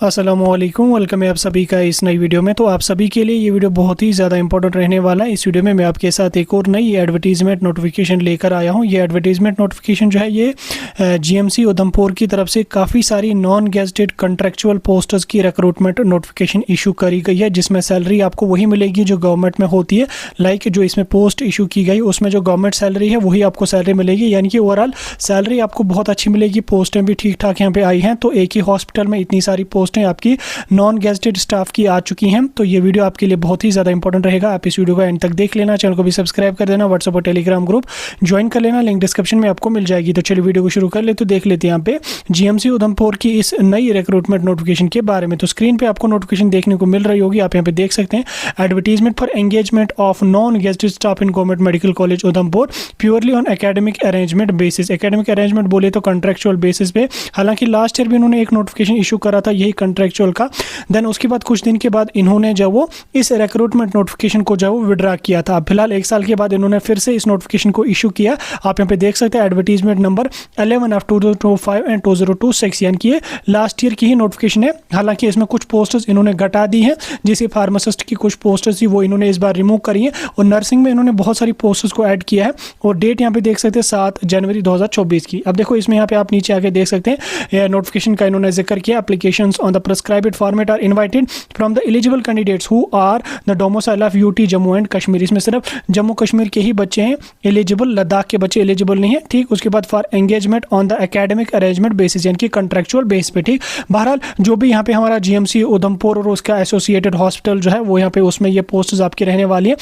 अस्सलामुअलैकुम, वेलकम है आप सभी का इस नई वीडियो में। तो आप सभी के लिए ये वीडियो बहुत ही ज़्यादा इंपॉर्टेंट रहने वाला है। इस वीडियो में मैं आपके साथ एक और नई एडवर्टीज़मेंट नोटिफिकेशन लेकर आया हूँ। ये एडवर्टीज़मेंट नोटिफिकेशन जो है ये जीएमसी उधमपुर की तरफ से काफ़ी सारी नॉन गेजेटेड कंट्रेक्चुअल पोस्टर्स की रिक्रूटमेंट नोटिफिकेशन इशू करी गई है, जिसमें सैलरी आपको वही मिलेगी जो गवर्नमेंट में होती है। लाइक जो इसमें पोस्ट इशू की गई उसमें जो गवर्नमेंट सैलरी है वही आपको सैलरी मिलेगी, यानी कि ओवरऑल सैलरी आपको बहुत अच्छी मिलेगी। पोस्टें भी ठीक ठाक यहाँ पे आई हैं। तो एक ही हॉस्पिटल में इतनी सारी पोस्टें आपकी नॉन गेजेटेड स्टाफ की आ चुकी हैं। तो ये वीडियो आपके लिए बहुत ही ज़्यादा इंपॉर्टेंट रहेगा। आप इस वीडियो को एंड तक देख लेना, चैनल को भी सब्सक्राइब कर देना, व्हाट्सएप और टेलीग्राम ग्रुप ज्वाइन कर लेना, लिंक डिस्क्रिप्शन में आपको मिल जाएगी। तो चलिए वीडियो को शुरू कर ले। तो देख लेते हैं यहाँ पे जीएमसी उधमपुर की इस नई रिक्रूटमेंट नोटिफिकेशन के बारे में। तो स्क्रीन पे आपको नोटिफिकेशन देखने को मिल रही होगी, आप यहाँ पे देख सकते हैं। Advertisement for engagement of non gazetted staff in government medical college Udhampur purely on academic arrangement basis. Academic arrangement बोले तो कॉन्ट्रेक्चुअल बेसिस पे। हालांकि लास्ट ईयर भी उन्होंने एक नोटिफिकेशन इशू करा था यही कॉन्ट्रेक्चुअल का। देन उसके बाद कुछ दिन के बाद इन्होंने जो वो इस रिक्रूटमेंट नोटिफिकेशन को जो विड्रा किया था। फिलहाल एक साल के बाद इन्होंने फिर से इस नोटिफिकेशन को इशू किया। आप यहाँ पे देख सकते हैं एडवर्टीजमेंट नंबर 11/2025 एंड 2026, यानी कि ये लास्ट ईयर की ही नोटिफिकेशन है। हालांकि इसमें कुछ पोस्टर्स इन्होंने घटा दी हैं, जैसे फार्मासिस्ट की कुछ पोस्टर्स थी वो इन्होंने इस बार रिमूव करी है, और नर्सिंग में इन्होंने बहुत सारी पोस्टर्स को ऐड किया है। और डेट यहाँ पे देख सकते हैं 7 जनवरी 2024 की। अब देखो इसमें यहाँ पे आप नीचे आके देख सकते हैं नोटिफिकेशन का इन्होंने जिक्र किया। Applications on the prescribed format are invited from the eligible candidates who are the domicile of UT Jammu and Kashmir. इसमें सिर्फ जम्मू कश्मीर के ही बच्चे हैं एलिजिबल, लद्दाख के बच्चे एलिजिबल नहीं है। ठीक, उसके बाद for engagement on the academic arrangement basis, यानी कि कंट्रेक्चुअल बेस पे। ठीक, बहरहाल जो भी यहाँ पे हमारा जीएमसी उधमपुर और उसका एसोसिएटेड हॉस्पिटल जो है वो यहाँ पे उसमें ये पोस्ट्स आपकी रहने वाली है।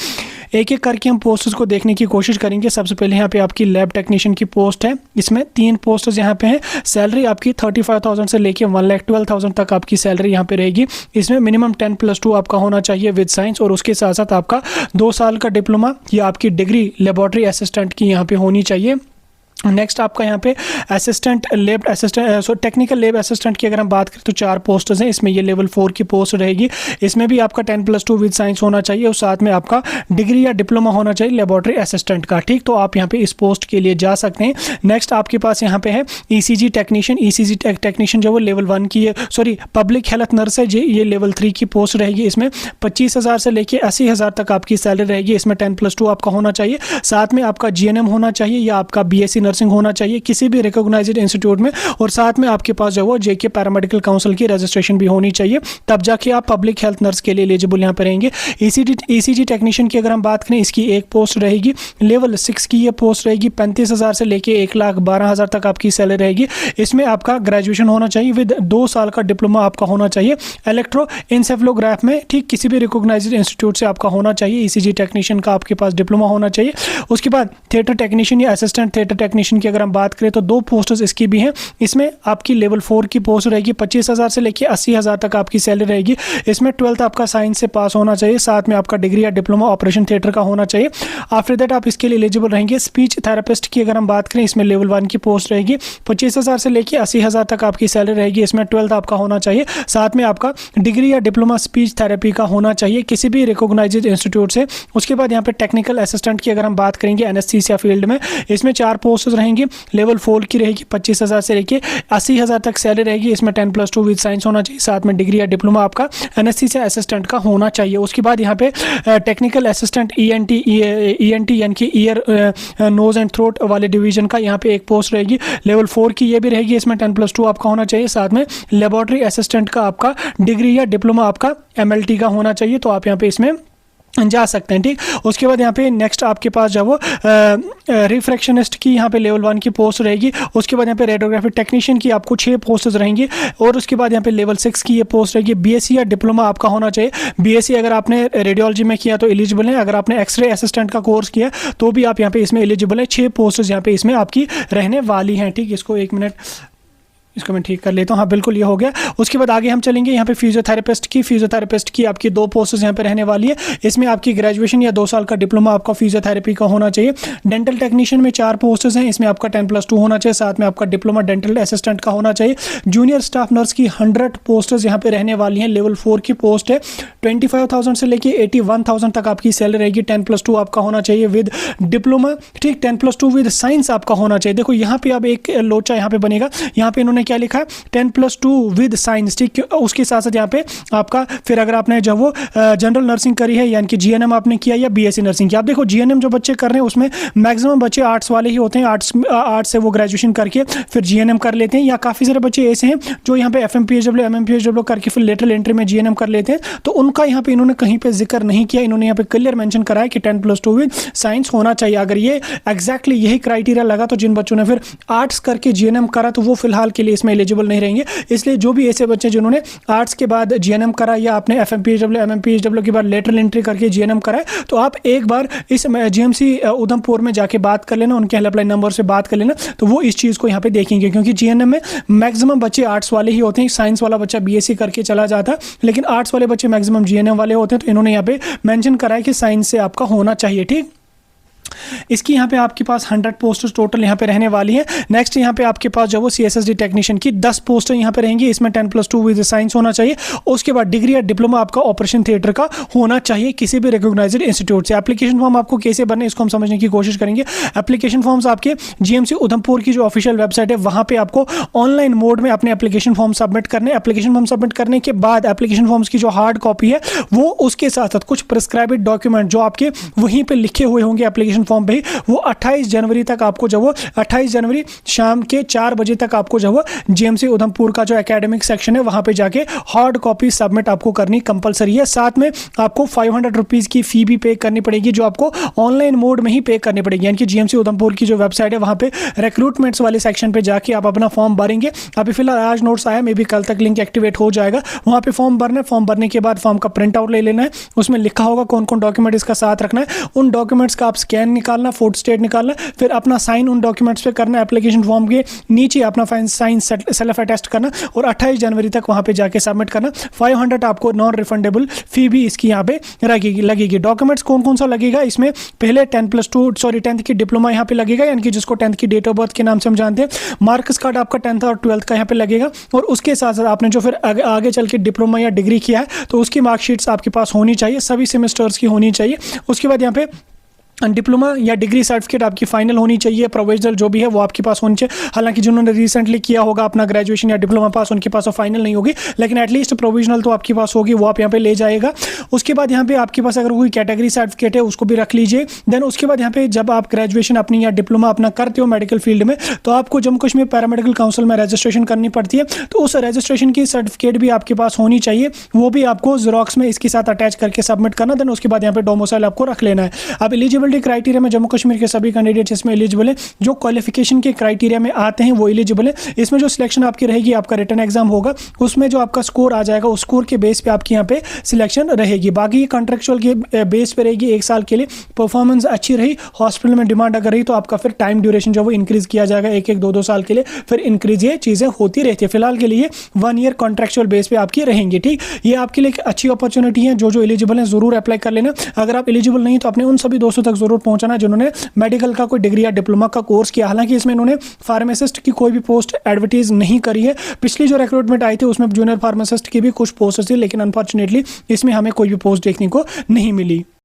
एक एक करके हम पोस्ट्स को देखने की कोशिश करेंगे। सबसे पहले यहाँ पे आपकी लैब टेक्नीशियन की पोस्ट है, इसमें 3 पोस्ट्स यहाँ पे हैं। सैलरी आपकी 35,000 से लेके 1,12,000 तक आपकी सैलरी यहाँ पे रहेगी। इसमें मिनिमम 10+2 आपका होना चाहिए विद साइंस, और उसके साथ साथ आपका 2 साल का डिप्लोमा या आपकी डिग्री लेबोरेटरी असिस्टेंट की यहाँ पे होनी चाहिए। नेक्स्ट आपका यहाँ पे assistant lab assistant technical lab assistant की अगर हम बात करें तो 4 पोस्टर्स हैं। इसमें ये लेवल 4 की पोस्ट रहेगी। इसमें भी आपका 10+2 विद साइंस होना चाहिए, और साथ में आपका डिग्री या डिप्लोमा होना चाहिए लेबोरेटरी असिस्टेंट का। ठीक, तो आप यहाँ पे इस पोस्ट के लिए जा सकते हैं। नेक्स्ट आपके पास यहाँ पे है ईसीजी टेक्नीशियन। ईसीजी टेक्नीशियन जो वो लेवल 1 की सॉरी पब्लिक हेल्थ नर्स है, ये लेवल 3 की पोस्ट रहेगी। इसमें 25,000 से लेके 80,000 तक आपकी सैलरी रहेगी। इसमें 10+2 आपका होना चाहिए, साथ में आपका जीएनएम होना चाहिए या आपका बीएससी नर्सिंग होना चाहिए किसी भी रिकॉग्नाइज्ड इंस्टीट्यूट में, और साथ में आपके पास जो वो जेके पैरामेडिकल काउंसिल की रजिस्ट्रेशन भी होनी चाहिए, तब जाके आप पब्लिक हेल्थ नर्स के लिए एलिजिबल यहाँ पे रहेंगे। ईसीजी टेक्नीशियन की अगर हम बात करें, इसकी एक पोस्ट रहेगी, लेवल 6 की ये पोस्ट रहेगी। 35,000 से लेके 1,12,000 तक आपकी सैलरी रहेगी। इसमें आपका ग्रेजुएशन होना चाहिए विद 2 साल का डिप्लोमा आपका होना चाहिए इलेक्ट्रो इंसेफेलोग्राफ में। ठीक, किसी भी रिकॉग्नाइज्ड इंस्टीट्यूट से आपका होना चाहिए। ईसीजी टेक्नीशियन का आपके पास डिप्लोमा होना चाहिए। उसके बाद थिएटर टेक्नीशियन या असिस्टेंट थिएटर टेक्नीशियन की अगर हम बात करें तो 2 पोस्टर्स इसकी भी हैं। इसमें आपकी लेवल 4 की पोस्ट रहेगी। 25,000 से लेके 80,000 तक आपकी सैलरी रहेगी। इसमें 12th आपका साइंस से पास होना चाहिए, साथ में आपका डिग्री या डिप्लोमा ऑपरेशन थिएटर का होना चाहिए। आफ्टर दैट आप इसके लिए एलिजिबल रहेंगे। स्पीच थेरेपिस्ट की अगर हम बात करें, इसमें लेवल 1 की पोस्ट रहेगी। 25,000 से लेके 80,000 तक आपकी सैलरी रहेगी। इसमें 12th आपका होना चाहिए, साथ में आपका डिग्री या डिप्लोमा स्पीच थेरेपी का होना चाहिए किसी भी रिकॉग्नाइज्ड इंस्टीट्यूट से। उसके बाद यहाँ पे टेक्निकल असिस्टेंट की अगर हम बात करेंगे एनेस्थीसिया फील्ड में, इसमें 4 पोस्ट रहेंगी। लेवल 4 की रहेगी। 25,000 से लेके 80,000 तक सैलरी रहेगी। इसमें 10+2 विद साइंस होना चाहिए, साथ में डिग्री या डिप्लोमा आपका एनेस्थीसिया असिस्टेंट का होना चाहिए। उसके बाद यहाँ पे टेक्निकल असिस्टेंट ईएनटी यानी कि ईयर नोज एंड थ्रोट वाले डिवीजन का यहाँ पे एक पोस्ट रहेगी। लेवल 4 की ये भी रहेगी। इसमें 10+2 आपका होना चाहिए, साथ में लेबोरेटरी असिस्टेंट का आपका डिग्री या डिप्लोमा आपका एमएलटी का होना चाहिए। तो आप यहाँ पे इसमें जा सकते हैं। ठीक, उसके बाद यहाँ पे नेक्स्ट आपके पास जो वो रिफ्रैक्शनिस्ट की यहाँ पे लेवल 1 की पोस्ट रहेगी। उसके बाद यहाँ पे रेडियोग्राफी टेक्नीशियन की आपको 6 पोस्ट्स रहेंगी, और उसके बाद यहाँ पे लेवल 6 की ये पोस्ट रहेगी। बीएससी या डिप्लोमा आपका होना चाहिए। बीएससी अगर आपने रेडियोलॉजी में किया तो एलिजिबल है, अगर आपने एक्सरे असिस्टेंट का कोर्स किया तो भी आप यहाँ पे इसमें एलिजिबल है। 6 पोस्ट्स यहाँ पे इसमें आपकी रहने वाली हैं। ठीक, इसको 1 मिनट इसको मैं ठीक कर लेता हूँ। हाँ बिल्कुल, ये हो गया। उसके बाद आगे हम चलेंगे यहाँ पे फिजियोथेरेपिस्ट की आपकी 2 पोस्ट्स यहाँ पे रहने वाली है। इसमें आपकी ग्रेजुएशन या 2 साल का डिप्लोमा आपका फिजियोथेरेपी का होना चाहिए। डेंटल टेक्नीशियन में 4 पोस्ट्स हैं। इसमें आपका 10+2 होना चाहिए, साथ में आपका डिप्लोमा डेंटल असिस्टेंट का होना चाहिए। जूनियर स्टाफ नर्स की 100 पोस्ट्स यहाँ पे रहने वाली हैं। लेवल 4 की पोस्ट है। 25,000 से लेके 81,000 तक आपकी सैलरी रहेगी। 10+2 आपका होना चाहिए विद डिप्लोमा। ठीक, 10+2 विद साइंस आपका होना चाहिए। देखो यहाँ पे अब एक लोचा यहाँ पे बनेगा। यहाँ पे इन्होंने क्या लिखा है 10+2 विद साइंस, ठीक। उसके साथ साथ यहाँ पे आपका फिर अगर आपने जब वो जनरल नर्सिंग करी है यानी कि जीएनएम आपने किया या बीएससी नर्सिंग किया, आप देखो जीएनएम जो बच्चे कर रहे हैं उसमें मैक्सिमम बच्चे आर्ट्स वाले ही होते हैं, आर्ट्स से वो ग्रेजुएशन करके फिर जीएनएम कर लेते हैं, या काफ़ी सारे बच्चे ऐसे हैं जो यहाँ पे एफएमपीएचडब्ल्यू एमएमपीएचडब्ल्यू करके फिर लेटरल एंट्री में जीएनएम कर लेते हैं। तो उनका यहाँ पे इन्होंने कहीं पे जिक्र नहीं किया, इन्होंने यहाँ पे क्लियर मेंशन करा है कि 10+2 विद साइंस होना चाहिए। अगर ये एग्जैक्टली यही क्राइटेरिया लगा तो जिन बच्चों ने फिर आर्ट्स करके जीएनएम करा तो वो फिलहाल के लिए इसमें एलिजिबल नहीं रहेंगे। इसलिए जो भी ऐसे बच्चे जिन्होंने आर्ट्स के बाद जीएनएम करा या आपने एफएमपीएचडब्ल्यू एमएमपीएचडब्ल्यू के बाद लेटरल एंट्री करके जीएनएम करा है, तो आप एक बार इस जीएमसी उधमपुर में जाके बात कर लेना, उनके हेल्पलाइन नंबर से बात कर लेना, तो वो इस चीज़ को यहाँ पे देखेंगे। क्योंकि जीएनएम में मैक्सिमम बच्चे आर्ट्स वाले ही होते हैं, साइंस वाला बच्चा बीएससी करके चला जाता है, लेकिन आर्ट्स वाले बच्चे मैक्सिमम जीएनएम वाले होते हैं। तो इन्होंने यहाँ पे मेंशन करा है कि साइंस से आपका होना चाहिए, ठीक। इसकी यहाँ पे आपके पास 100 पोस्ट टोटल यहाँ पे रहने वाली है। नेक्स्ट यहाँ पे आपके पास जो वो सीएसएसडी टेक्नीशियन की 10 पोस्ट यहाँ पे रहेंगी, इसमें 10+2 विद साइंस होना चाहिए। उसके बाद डिग्री या डिप्लोमा आपका ऑपरेशन थिएटर का होना चाहिए किसी भी रिकॉग्नाइज्ड इंस्टीट्यूट से। एप्लीकेशन फॉर्म आपको कैसे भरने इसको हम समझने की कोशिश करेंगे। एप्लीकेशन फॉर्म्स आपके जीएमसी उधमपुर की जो ऑफिशियल वेबसाइट है वहाँ पे आपको ऑनलाइन मोड में अपने एप्लीकेशन फॉर्म सबमिट करने। एप्लीकेशन फॉर्म सबमिट करने के बाद एप्लीकेशन फॉर्म्स की जो हार्ड कॉपी है वो उसके साथ साथ कुछ प्रिस्क्राइब्ड डॉक्यूमेंट जो आपके वहीं पे लिखे हुए होंगे एप्लीकेशन फॉर्म पे, वो 28 जनवरी तक आपको जब वो 28 जनवरी शाम के 4 बजे तक आपको जब वो जीएमसी उधमपुर का जो एकेडमिक सेक्शन है वहाँ पे जाके हार्ड कॉपी सबमिट आपको करनी कंपलसरी है। साथ में आपको 500 रुपीज़ की फ़ी भी पे करनी पड़ेगी, जो आपको ऑनलाइन मोड में ही पे करनी पड़ेगी। यानी कि जीएमसी उधमपुर की जो वेबसाइट है वहाँ पे रिक्रूटमेंट्स वाले सेक्शन पे जाके आप अपना फॉर्म भरेंगे। अभी फिलहाल आज नोट्स आया, मे बी कल तक लिंक एक्टिवेट हो जाएगा। वहाँ पे फॉर्म भरना है, फॉर्म भरने के बाद फॉर्म का प्रिंट आउट ले लेना है, उसमें लिखा होगा कौन कौन डॉक्यूमेंट इसका साथ रखना है। उन डॉक्यूमेंट्स का आप स्कैन निकालना, फोटो स्टेट निकालना, फिर अपना साइन उन डॉक्यूमेंट्स पे करना, एप्लीकेशन फॉर्म के नीचे अपना साइन सेल्फ अटेस्ट करना और 28 जनवरी तक वहाँ पे जाके सबमिट करना। 500 आपको नॉन रिफंडेबल फी भी इसकी यहाँ पे लगेगी। डॉक्यूमेंट्स कौन कौन सा लगेगा इसमें, पहले 10th की डिप्लोमा यहाँ पे लगेगा, यानी कि जिसको 10th की डेट ऑफ बर्थ के नाम से हम जानते हैं। मार्क्स कार्ड आपका 10th और 12th का यहाँ पे लगेगा, और उसके साथ साथ आपने जो फिर आगे चल के डिप्लोमा या डिग्री किया है तो उसकी मार्कशीट्स आपके पास होनी चाहिए, सभी सेमेस्टर्स की होनी चाहिए। उसके बाद यहाँ पे डिप्लोमा या डिग्री सर्टिफिकेट आपकी फाइनल होनी चाहिए, प्रोविजनल जो भी है वो आपके पास होनी चाहिए। हालांकि जिन्होंने रिसेंटली किया होगा अपना ग्रेजुएशन या डिप्लोमा पास, उनके पास वो फाइनल नहीं होगी, लेकिन एटलीस्ट प्रोविजनल तो आपके पास होगी, वो आप यहाँ पे ले जाएगा। उसके बाद यहाँ पे आपके पास अगर कोई कैटेगरी सर्टिफिकेट है उसको भी रख लीजिए। देन उसके बाद यहाँ पे जब आप ग्रेजुएशन अपनी या डिप्लोमा अपना करते हो मेडिकल फील्ड में, तो आपको जम्मू कश्मीर पैरामेडिकल काउंसिल में रजिस्ट्रेशन करनी पड़ती है, तो उस रजिस्ट्रेशन की सर्टिफिकेट भी आपके पास होनी चाहिए, वो भी आपको जेरोक्स में इसके साथ अटैच करके सबमिट करना। देन उसके बाद यहाँ पे डोमिसाइल आपको रख लेना है। अब एलिजिबिलिटी क्राइटेरिया में जम्मू कश्मीर के सभी कैंडिडेट्स इसमें एलिजिबल है, जो क्वालिफिकेशन के क्राइटेरिया में आते हैं वो एलिजिबल है। इसमें जो सिलेक्शन आपकी रहेगी, आपका रिटन एग्जाम होगा, उसमें जो आपका स्कोर आ जाएगा उस स्कोर के बेस पे आपकी यहाँ पे सिलेक्शन रहेगी। बाकी ये कॉन्ट्रेक्चुअल के बेस पे रहेगी 1 साल के लिए। परफॉर्मेंस अच्छी रही, हॉस्पिटल में डिमांड अगर रही तो आपका फिर टाइम ड्यूरेशन जो वो इंक्रीज किया जाएगा 1-1, 2-2 साल के लिए, फिर इंक्रीज ये चीज़ें होती रहती है। फिलहाल के लिए 1 ईयर कॉन्ट्रेक्चुअल बेस पे आपकी रहेंगी, ठीक। ये आपके लिए एक अच्छी अपॉर्चुनिटी है, जो एलिजिबल है जरूर अप्लाई कर लेना। अगर आप एलिजिबल नहीं तो अपने उन सभी दोस्तों तक जरूर पहुंचाना जिन्होंने मेडिकल का कोई डिग्री या डिप्लोमा का कोर्स किया। हालांकि इसमें इन्होंने फार्मासिस्ट की कोई भी पोस्ट एडवर्टाइज नहीं करी है। पिछली जो रिक्रूटमेंट आई थी उसमें जूनियर फार्मासिस्ट की भी कुछ पोस्ट थी, लेकिन अनफॉर्चुनेटली इसमें हमें कोई भी पोस्ट देखने को नहीं मिली।